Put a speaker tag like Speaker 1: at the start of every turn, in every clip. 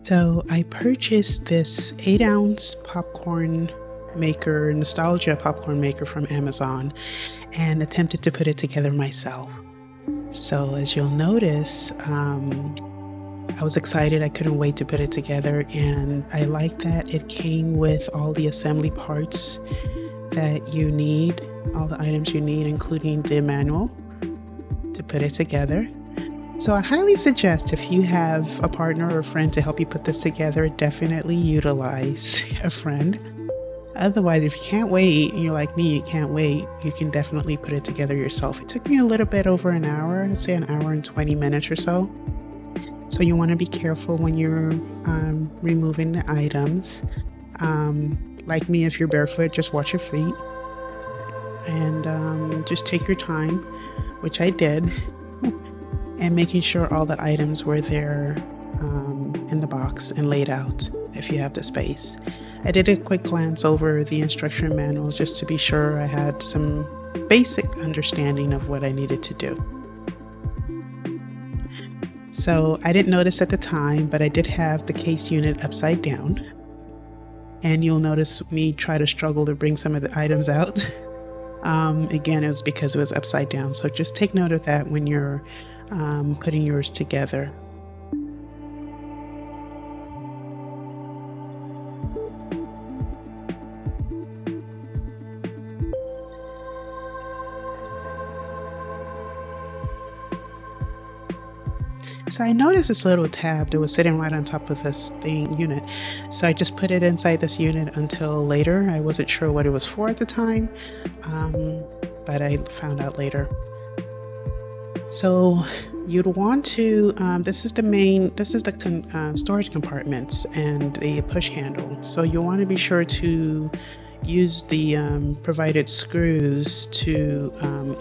Speaker 1: So I purchased this 8-ounce popcorn maker, nostalgia popcorn maker from Amazon, and attempted to put it together myself. So as you'll notice, I was excited. I couldn't wait to put it together, and I like that it came with all the assembly parts that you need, all the items you need, including the manual to put it together. So I highly suggest if you have a partner or a friend to help you put this together, definitely utilize a friend. Otherwise, if you can't wait, and you're like me, you can't wait, you can definitely put it together yourself. It took me a little bit over an hour, I'd say an hour and 20 minutes or so. So you want to be careful when you're removing the items. Like me, if you're barefoot, just watch your feet and just take your time, which I did, and making sure all the items were there in the box and laid out if you have the space. I did a quick glance over the instruction manual just to be sure I had some basic understanding of what I needed to do. So I didn't notice at the time, but I did have the case unit upside down. And you'll notice me try to struggle to bring some of the items out. Again, it was because it was upside down. So just take note of that when you're putting yours together. So I noticed this little tab that was sitting right on top of this thing unit. So I just put it inside this unit until later. I wasn't sure what it was for at the time, but I found out later. So you'd want to, this is the storage compartments and the push handle. So you want to be sure to use the provided screws to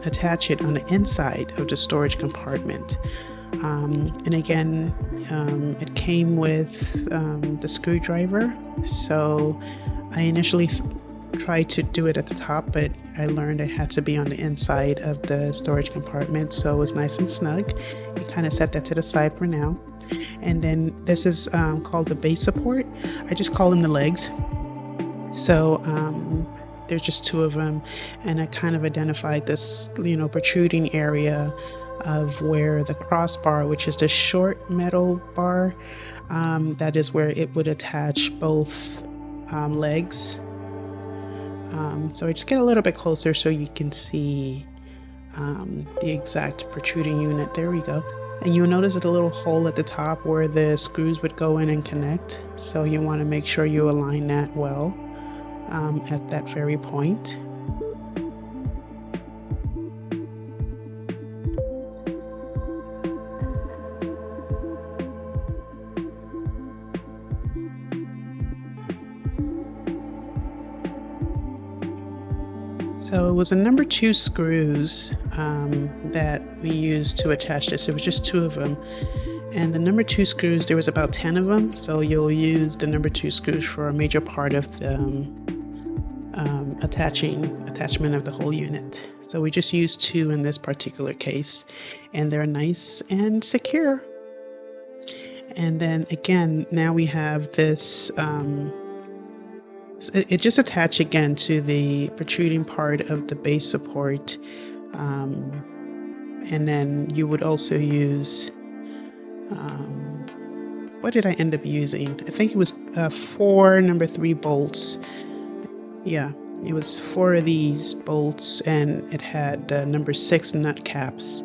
Speaker 1: attach it on the inside of the storage compartment. And again, it came with the screwdriver. So I initially tried to do it at the top, but I learned it had to be on the inside of the storage compartment, so it was nice and snug. You kind of set that to the side for now. And then this is called the base support. I just call them the legs. So there's just two of them, and I kind of identified this, protruding area of where the crossbar, which is the short metal bar, that is where it would attach both legs. So I just get a little bit closer so you can see the exact protruding unit. There we go. And you'll notice a little hole at the top where the screws would go in and connect. So you want to make sure you align that well at that very point. So it was a number 2 screws that we used to attach this. It was just 2 of them. And the number 2 screws, there was about 10 of them. So you'll use the number 2 screws for a major part of the attachment of the whole unit. So we just used 2 in this particular case, and they're nice and secure. And then again, now we have this, it just attached again to the protruding part of the base support. And then you would also use, what did I end up using? I think it was 4 number 3 bolts. Yeah, it was 4 of these bolts, and it had number 6 nut caps.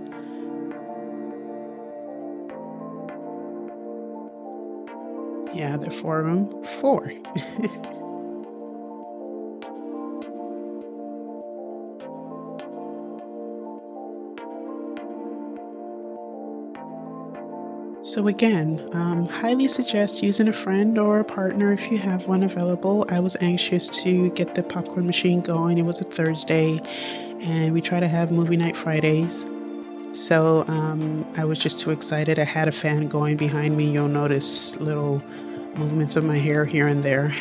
Speaker 1: Yeah, there are 4 of them. 4. So again, highly suggest using a friend or a partner if you have one available. I was anxious to get the popcorn machine going. It was a Thursday, and we try to have movie night Fridays. So I was just too excited. I had a fan going behind me. You'll notice little movements of my hair here and there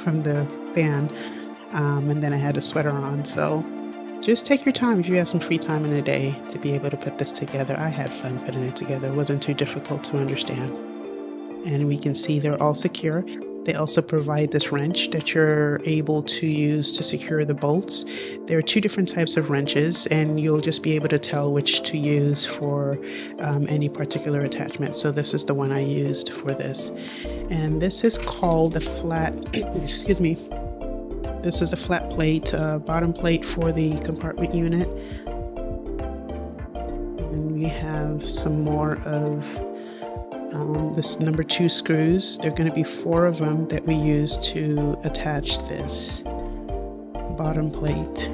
Speaker 1: from the fan. And then I had a sweater on. So just take your time if you have some free time in a day to be able to put this together. I had fun putting it together. It wasn't too difficult to understand. and we can see they're all secure. They also provide this wrench that you're able to use to secure the bolts. There are two different types of wrenches, and you'll just be able to tell which to use for any particular attachment. So this is the one I used for this. And this is called the flat, excuse me, this is the flat plate, bottom plate for the compartment unit. And we have some more of this number 2 screws. There are going to be 4 of them that we use to attach this bottom plate.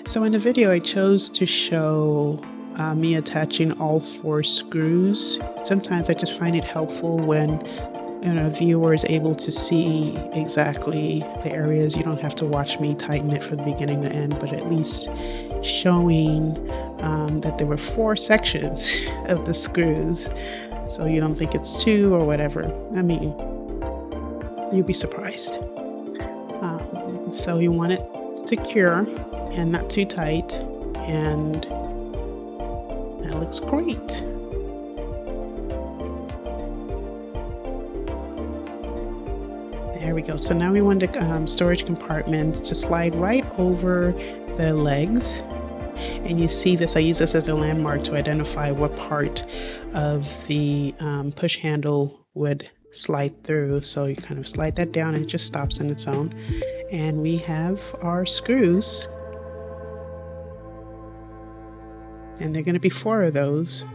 Speaker 1: So in the video I chose to show me attaching all 4 screws. Sometimes I just find it helpful when a viewer is able to see exactly the areas. You don't have to watch me tighten it from the beginning to end, but at least showing that there were 4 sections of the screws, so you don't think it's 2 or whatever. I mean, you'd be surprised. So you want it secure and not too tight, and that looks great. There we go. So now we want the storage compartment to slide right over the legs. And you see this, I use this as a landmark to identify what part of the push handle would slide through. So you kind of slide that down and it just stops on its own. And we have our screws. And there are going to be 4 of those.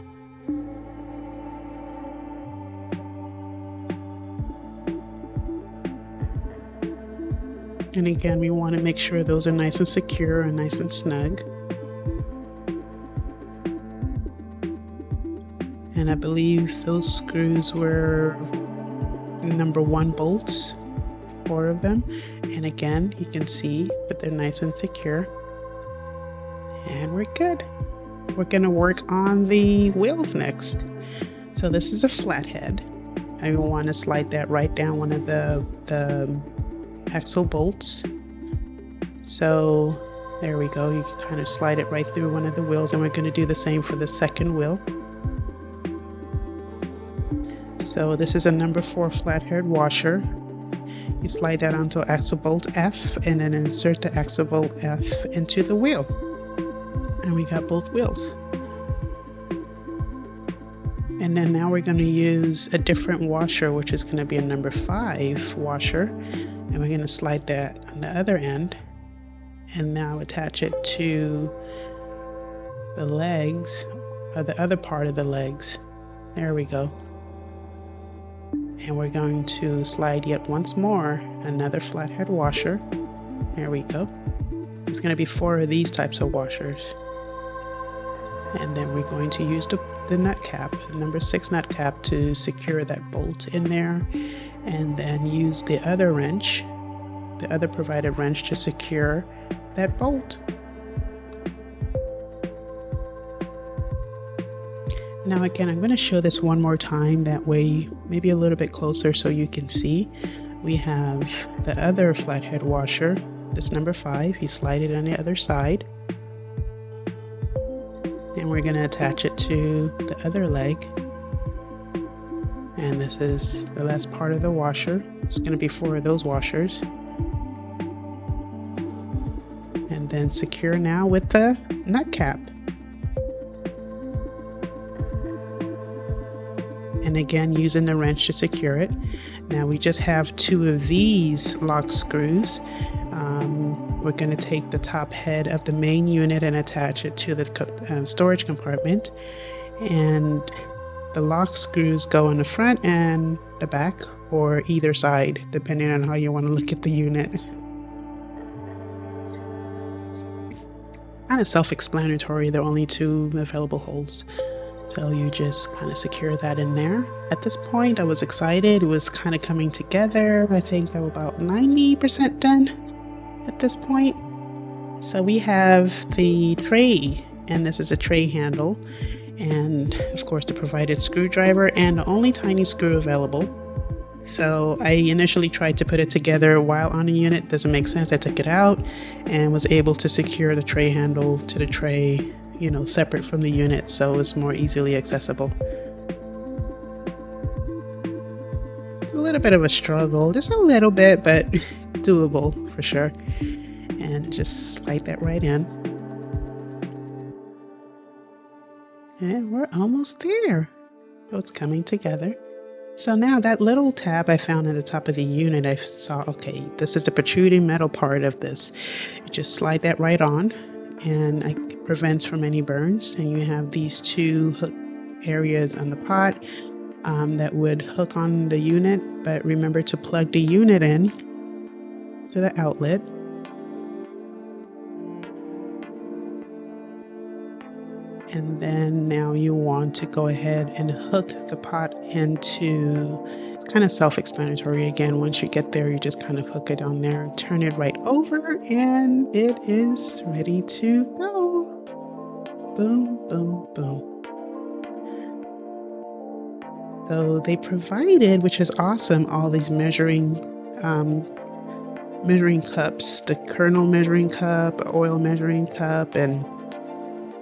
Speaker 1: And again, we want to make sure those are nice and secure and nice and snug. And I believe those screws were number 1 bolts, 4 of them. And again, you can see that they're nice and secure. And we're good. We're going to work on the wheels next. So this is a flathead. I want to slide that right down one of the axle bolts. So there we go. You can kind of slide it right through one of the wheels, and we're going to do the same for the second wheel. So this is a number 4 flathead washer. You slide that onto axle bolt F and then insert the axle bolt F into the wheel. And we got both wheels. And then now we're going to use a different washer, which is going to be a number 5 washer. And we're going to slide that on the other end and now attach it to the legs, or the other part of the legs. There we go. And we're going to slide yet once more another flathead washer. There we go. It's going to be 4 of these types of washers. And then we're going to use the nut cap, the number 6 nut cap, to secure that bolt in there. And then use the other wrench, the other provided wrench, to secure that bolt. Now again, I'm going to show this one more time, that way maybe a little bit closer so you can see. We have the other flathead washer, this number 5, you slide it on the other side. And we're going to attach it to the other leg. And this is the last part of the washer. It's going to be 4 of those washers. And then secure now with the nut cap. And again, using the wrench to secure it. Now we just have 2 of these lock screws. We're going to take the top head of the main unit and attach it to the storage compartment. And the lock screws go on the front and the back, or either side, depending on how you want to look at the unit. Kind of self-explanatory, there are only 2 available holes. So you just kind of secure that in there. At this point, I was excited. It was kind of coming together. I think I'm about 90% done at this point. So we have the tray, and this is a tray handle, and of course the provided screwdriver and the only tiny screw available. So I initially tried to put it together while on the unit. Doesn't make sense. I took it out and was able to secure the tray handle to the tray separate from the unit, so it's more easily accessible. It's a little bit of a struggle, just a little bit, but doable for sure. And just slide that right in. And we're almost there. So it's coming together. So now that little tab I found at the top of the unit, I saw, okay, this is the protruding metal part of this. You just slide that right on, and it prevents from any burns. And you have these two hook areas on the pot that would hook on the unit, but remember to plug the unit in to the outlet. And then now you want to go ahead and hook the pot into, it's kind of self-explanatory. Again, once you get there, you just kind of hook it on there, turn it right over, and it is ready to go. Boom, boom, boom. So they provided, which is awesome, all these measuring cups, the kernel measuring cup, oil measuring cup, and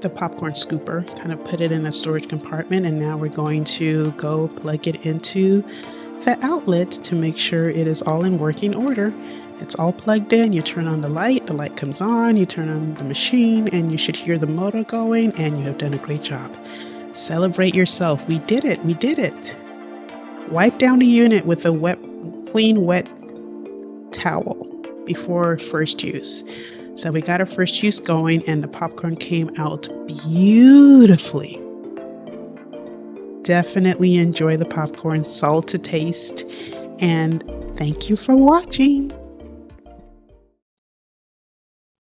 Speaker 1: the popcorn scooper. Kind of put it in a storage compartment, and now we're going to go plug it into the outlets to make sure it is all in working order. It's all plugged in. You turn on the light comes on, you turn on the machine, and you should hear the motor going, and you have done a great job. Celebrate yourself. We did it. We did it. Wipe down the unit with a clean, wet towel before first use. So we got our first use going, and the popcorn came out beautifully. Definitely enjoy the popcorn, salt to taste, and thank you for watching.